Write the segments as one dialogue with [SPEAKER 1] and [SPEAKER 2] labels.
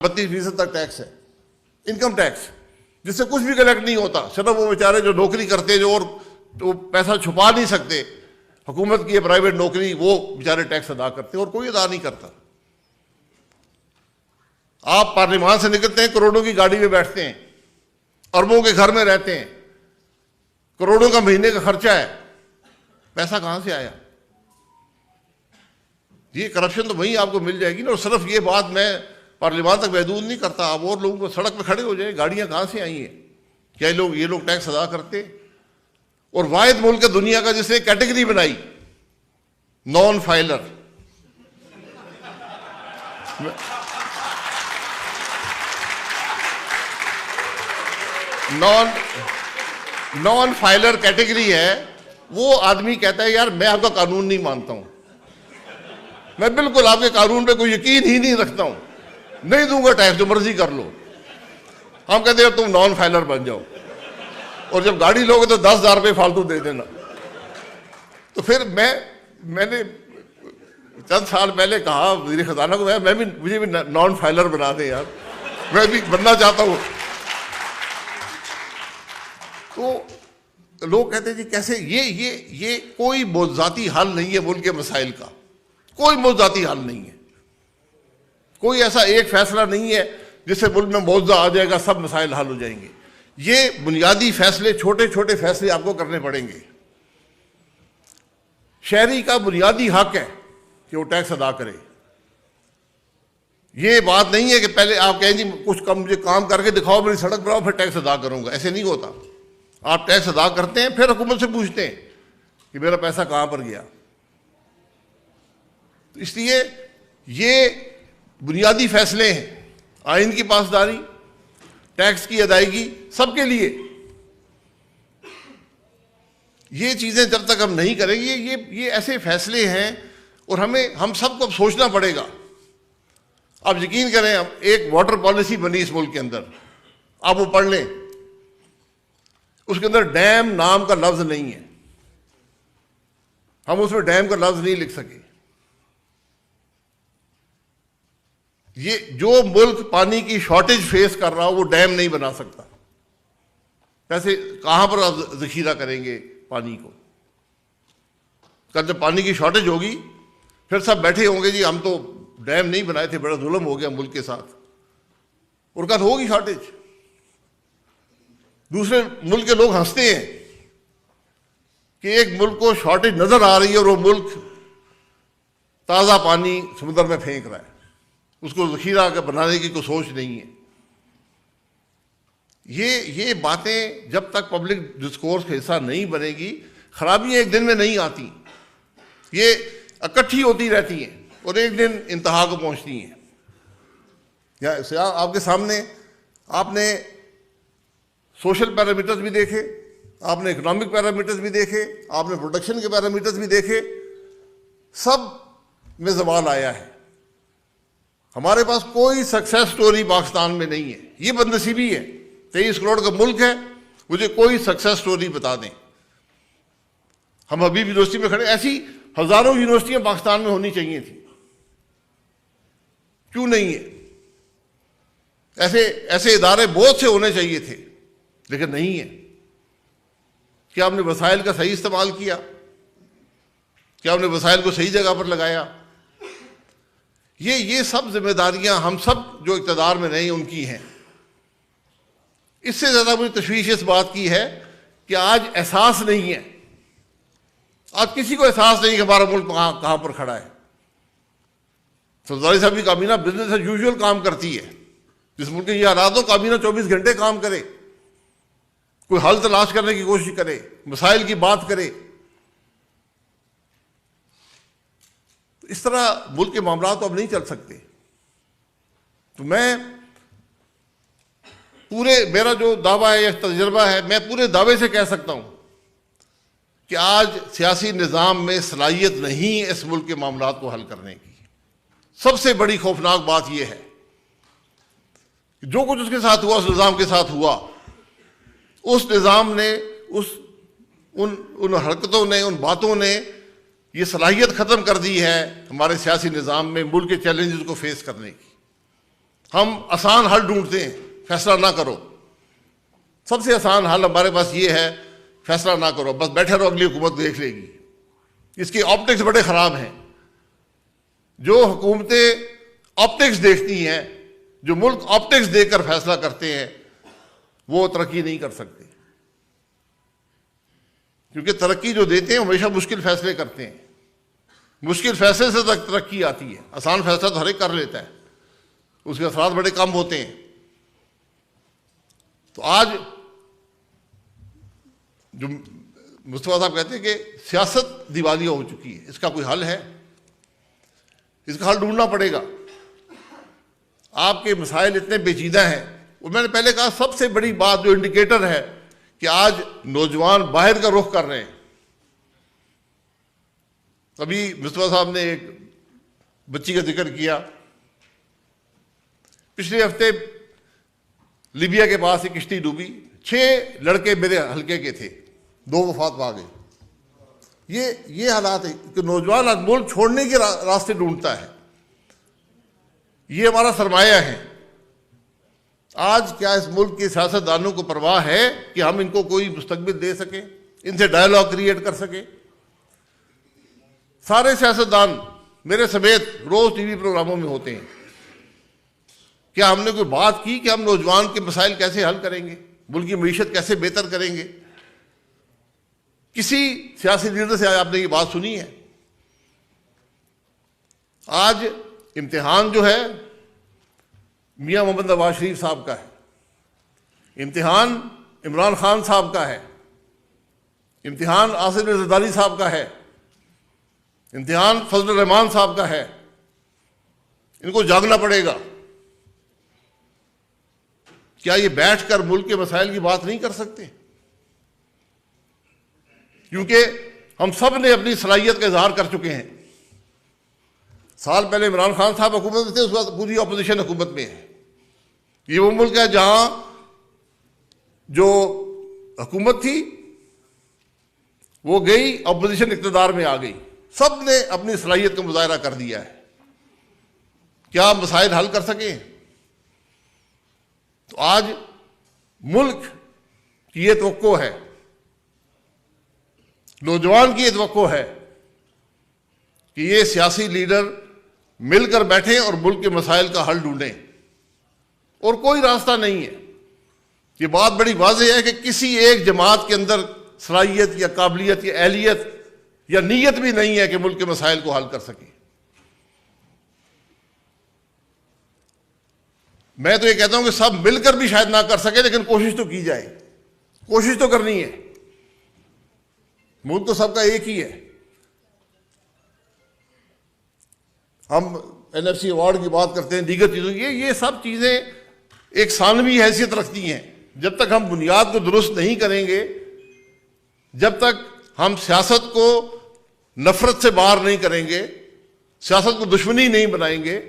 [SPEAKER 1] 32% تک ٹیکس ہے، income tax, جس سے کچھ بھی کلیکٹ نہیں ہوتا، صرف وہ بیچارے جو نوکری کرتے جو اور تو پیسہ چھپا نہیں سکتے، حکومت کی پرائیویٹ نوکری، وہ بیچارے ٹیکس ادا کرتے ہیں اور کوئی ادا نہیں کرتا۔ آپ پارلیمان سے نکلتے ہیں، کروڑوں کی گاڑی میں بیٹھتے ہیں، اربوں کے گھر میں رہتے ہیں، کروڑوں کا مہینے کا خرچہ ہے، پیسہ کہاں سے آیا؟ یہ کرپشن تو وہیں آپ کو مل جائے گی نا۔ اور صرف یہ بات میں پارلیمان تک محدود نہیں کرتا، آپ اور لوگوں کو سڑک پہ کھڑے ہو جائیں، گاڑیاں کہاں سے آئی ہیں؟ کیا یہ لوگ ٹیکس ادا کرتے؟ اور واحد ملک ہے دنیا کا جس نے کیٹیگری بنائی، non filer. Non filer category ہے۔ وہ آدمی کہتا ہے یار میں آپ کا قانون نہیں مانتا ہوں، میں بالکل آپ کے قانون پہ کوئی یقین ہی نہیں رکھتا ہوں، نہیں دوں گا ٹیکس، جو مرضی کر لو۔ ہم کہتے ہیں تم نان فائلر بن جاؤ، اور جب گاڑی لوگے تو 10,000 روپے فالتو دے دینا۔ تو پھر میں نے چند سال پہلے کہا وزیر خزانہ کو، مجھے بھی نان فائلر بنا دیں یار، میں بھی بننا چاہتا ہوں۔ تو لوگ کہتے ہیں جی کیسے؟ یہ کوئی موضوعاتی حل نہیں ہے ملک کے مسائل کا، کوئی موضوعاتی حل نہیں ہے، کوئی ایسا ایک فیصلہ نہیں ہے جس سے ملک میں موضوع آ جائے گا سب مسائل حل ہو جائیں گے۔ یہ بنیادی فیصلے، چھوٹے چھوٹے فیصلے آپ کو کرنے پڑیں گے۔ شہری کا بنیادی حق ہے کہ وہ ٹیکس ادا کرے۔ یہ بات نہیں ہے کہ پہلے آپ کہیں جی کچھ مجھے کام کر کے دکھاؤ، میری سڑک بناؤ، پھر ٹیکس ادا کروں گا۔ ایسے نہیں ہوتا۔ آپ ٹیکس ادا کرتے ہیں، پھر حکومت سے پوچھتے ہیں کہ میرا پیسہ کہاں پر گیا۔ اس لیے یہ بنیادی فیصلے ہیں، آئین کی پاسداری، ٹیکس کی ادائیگی، سب کے لیے۔ یہ چیزیں جب تک ہم نہیں کریں گے، یہ ایسے فیصلے ہیں، اور ہم سب کو اب سوچنا پڑے گا۔ آپ یقین کریں، اب ایک واٹر پالیسی بنی اس ملک کے اندر، آپ وہ پڑھ لیں، اس کے اندر ڈیم نام کا لفظ نہیں ہے، ہم اس میں ڈیم کا لفظ نہیں لکھ سکے۔ یہ جو ملک پانی کی شارٹیج فیس کر رہا ہو وہ ڈیم نہیں بنا سکتا۔ کیسے، کہاں پر آپ ذخیرہ کریں گے پانی کو؟ کل جب پانی کی شارٹیج ہوگی پھر سب بیٹھے ہوں گے جی ہم تو ڈیم نہیں بنائے تھے، بڑا ظلم ہو گیا ملک کے ساتھ، اور کل ہوگی شارٹیج۔ دوسرے ملک کے لوگ ہنستے ہیں کہ ایک ملک کو شارٹیج نظر آ رہی ہے اور وہ ملک تازہ پانی سمندر میں پھینک رہا ہے، اس کو ذخیرہ بنانے کی کوئی سوچ نہیں ہے۔ یہ باتیں جب تک پبلک ڈسکورس کا حصہ نہیں بنے گی، خرابیاں ایک دن میں نہیں آتی، یہ اکٹھی ہوتی رہتی ہیں اور ایک دن انتہا کو پہنچتی ہیں۔ آپ کے سامنے آپ نے سوشل پیرامیٹرز بھی دیکھے، آپ نے اکنامک پیرامیٹرز بھی دیکھے، آپ نے پروڈکشن کے پیرامیٹرز بھی دیکھے، سب میں زوال آیا ہے۔ ہمارے پاس کوئی سکسیس سٹوری پاکستان میں نہیں ہے، یہ بد نصیبی ہے۔ 23 کروڑ کا ملک ہے، مجھے کوئی سکسیس سٹوری بتا دیں۔ ہم حبیب یونیورسٹی میں کھڑے، ایسی ہزاروں یونیورسٹیاں پاکستان میں ہونی چاہیے تھیں، کیوں نہیں ہے؟ ایسے ادارے بہت سے ہونے چاہیے تھے، لیکن نہیں ہے۔ کیا ہم نے وسائل کا صحیح استعمال کیا؟ کیا ہم نے وسائل کو صحیح جگہ پر لگایا؟ یہ سب ذمہ داریاں ہم سب جو اقتدار میں نہیں ان کی ہیں۔ اس سے زیادہ مجھے تشویش اس بات کی ہے کہ آج احساس نہیں ہے، آج کسی کو احساس نہیں کہ ہمارا ملک کہاں پر کھڑا ہے۔ سرداری صاحب کی کابینہ بزنس ایز یوزول کام کرتی ہے، جس ملک کے یہ حالات ہو کابینہ 24 گھنٹے کام کرے، کوئی حل تلاش کرنے کی کوشش کرے، مسائل کی بات کرے۔ اس طرح ملک کے معاملات تو اب نہیں چل سکتے۔ تو میرا جو دعویٰ ہے یا تجربہ ہے، میں پورے دعوے سے کہہ سکتا ہوں کہ آج سیاسی نظام میں صلاحیت نہیں ہے اس ملک کے معاملات کو حل کرنے کی۔ سب سے بڑی خوفناک بات یہ ہے کہ جو کچھ اس کے ساتھ ہوا، اس نظام کے ساتھ ہوا، اس نظام نے، ان حرکتوں نے، ان باتوں نے یہ صلاحیت ختم کر دی ہے ہمارے سیاسی نظام میں ملک کے چیلنجز کو فیس کرنے کی۔ ہم آسان حل ڈھونڈتے ہیں، فیصلہ نہ کرو. سب سے آسان حل ہمارے پاس یہ ہے، فیصلہ نہ کرو، بس بیٹھے رہو، اگلی حکومت دیکھ لے گی. اس کی آپٹکس بڑے خراب ہیں. جو حکومتیں آپٹکس دیکھتی ہیں، جو ملک آپٹکس دیکھ کر فیصلہ کرتے ہیں، وہ ترقی نہیں کر سکتے. کیونکہ ترقی جو دیتے ہیں ہمیشہ مشکل فیصلے کرتے ہیں. مشکل فیصلے سے ترقی آتی ہے. آسان فیصلہ تو ہر ایک کر لیتا ہے، اس کے اثرات بڑے کم ہوتے ہیں. تو آج جو مصطفیٰ صاحب کہتے ہیں کہ سیاست دیوالیہ ہو چکی ہے، اس کا کوئی حل ہے؟ اس کا حل ڈھونڈنا پڑے گا. آپ کے مسائل اتنے پیچیدہ ہیں. اور میں نے پہلے کہا سب سے بڑی بات جو انڈیکیٹر ہے کہ آج نوجوان باہر کا رخ کر رہے ہیں. ابھی مصطفیٰ صاحب نے ایک بچی کا ذکر کیا. پچھلے ہفتے لیبیا کے پاس ایک کشتی ڈوبی، 6 لڑکے میرے حلقے کے تھے، 2 وفات پا گئے. یہ حالات ہے کہ نوجوان آج ملک چھوڑنے کے راستے ڈھونڈتا ہے. یہ ہمارا سرمایہ ہے. آج کیا اس ملک کے سیاستدانوں کو پرواہ ہے کہ ہم ان کو کوئی مستقبل دے سکیں، ان سے ڈائیلاگ کریٹ کر سکیں؟ سارے سیاستدان میرے سمیت روز ٹی وی پروگراموں میں ہوتے ہیں. کیا ہم نے کوئی بات کی کہ ہم نوجوان کے مسائل کیسے حل کریں گے، ملک کی معیشت کیسے بہتر کریں گے؟ کسی سیاسی لیڈر سے آپ نے یہ بات سنی ہے؟ آج امتحان جو ہے میاں محمد نواز شریف صاحب کا ہے، امتحان عمران خان صاحب کا ہے، امتحان آصف زرداری صاحب کا ہے، امتحان فضل الرحمان صاحب کا ہے. ان کو جاگنا پڑے گا. کیا یہ بیٹھ کر ملک کے مسائل کی بات نہیں کر سکتے؟ کیونکہ ہم سب نے اپنی صلاحیت کا اظہار کر چکے ہیں. سال پہلے عمران خان صاحب حکومت میں تھے، اس وقت پوری اپوزیشن حکومت میں ہے. یہ وہ ملک ہے جہاں جو حکومت تھی وہ گئی، اپوزیشن اقتدار میں آ گئی. سب نے اپنی صلاحیت کا مظاہرہ کر دیا ہے. کیا مسائل حل کر سکیں؟ تو آج ملک کی یہ توقع ہے، نوجوان کی یہ توقع ہے کہ یہ سیاسی لیڈر مل کر بیٹھیں اور ملک کے مسائل کا حل ڈھونڈیں. اور کوئی راستہ نہیں ہے. یہ بات بڑی واضح ہے کہ کسی ایک جماعت کے اندر صلاحیت یا قابلیت یا اہلیت یا نیت بھی نہیں ہے کہ ملک کے مسائل کو حل کر سکے. میں تو یہ کہتا ہوں کہ سب مل کر بھی شاید نہ کر سکے، لیکن کوشش تو کی جائے. کوشش تو کرنی ہے. ملک تو سب کا ایک ہی ہے. ہم NFC ایوارڈ کی بات کرتے ہیں، دیگر چیزوں کی، یہ سب چیزیں ایک ثانوی حیثیت رکھتی ہیں. جب تک ہم بنیاد کو درست نہیں کریں گے، جب تک ہم سیاست کو نفرت سے باہر نہیں کریں گے، سیاست کو دشمنی نہیں بنائیں گے،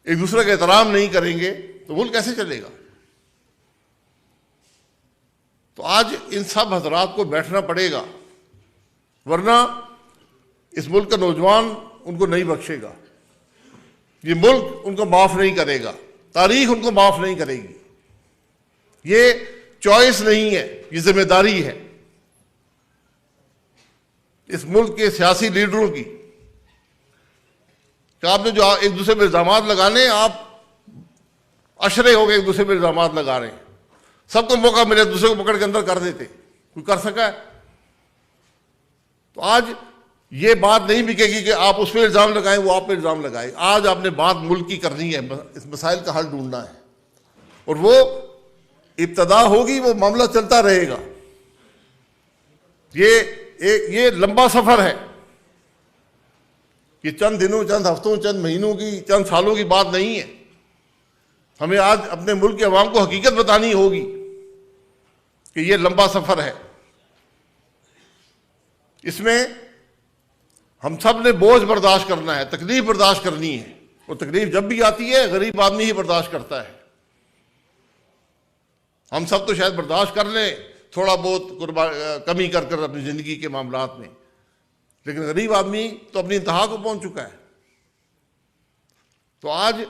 [SPEAKER 1] ایک دوسرے کا احترام نہیں کریں گے، تو ملک کیسے چلے گا؟ تو آج ان سب حضرات کو بیٹھنا پڑے گا، ورنہ اس ملک کا نوجوان ان کو نہیں بخشے گا. یہ ملک ان کو معاف نہیں کرے گا، تاریخ ان کو معاف نہیں کرے گی. یہ چوائس نہیں ہے، یہ ذمہ داری ہے اس ملک کے سیاسی لیڈروں کی کہ آپ نے جو ایک دوسرے پہ الزامات لگانے، آپ اشرے ہو گئے ایک دوسرے پہ الزامات لگا رہے ہیں. سب کو موقع ملے دوسرے کو پکڑ کے اندر کر دیتے. کوئی کر سکا ہے؟ تو آج یہ بات نہیں بکے گی کہ آپ اس پہ الزام لگائیں، وہ آپ پہ الزام لگائیں. آج آپ نے بات ملک کی کرنی ہے، اس مسائل کا حل ڈھونڈنا ہے. اور وہ ابتدا ہوگی، وہ معاملہ چلتا رہے گا. یہ لمبا سفر ہے. یہ چند دنوں، چند ہفتوں، چند مہینوں کی، چند سالوں کی بات نہیں ہے. ہمیں آج اپنے ملک کے عوام کو حقیقت بتانی ہوگی کہ یہ لمبا سفر ہے. اس میں ہم سب نے بوجھ برداشت کرنا ہے، تکلیف برداشت کرنی ہے. اور تکلیف جب بھی آتی ہے غریب آدمی ہی برداشت کرتا ہے. ہم سب تو شاید برداشت کر لیں تھوڑا بہت کمی کر کر اپنی زندگی کے معاملات میں، لیکن غریب آدمی تو اپنی انتہا کو پہنچ چکا ہے. تو آج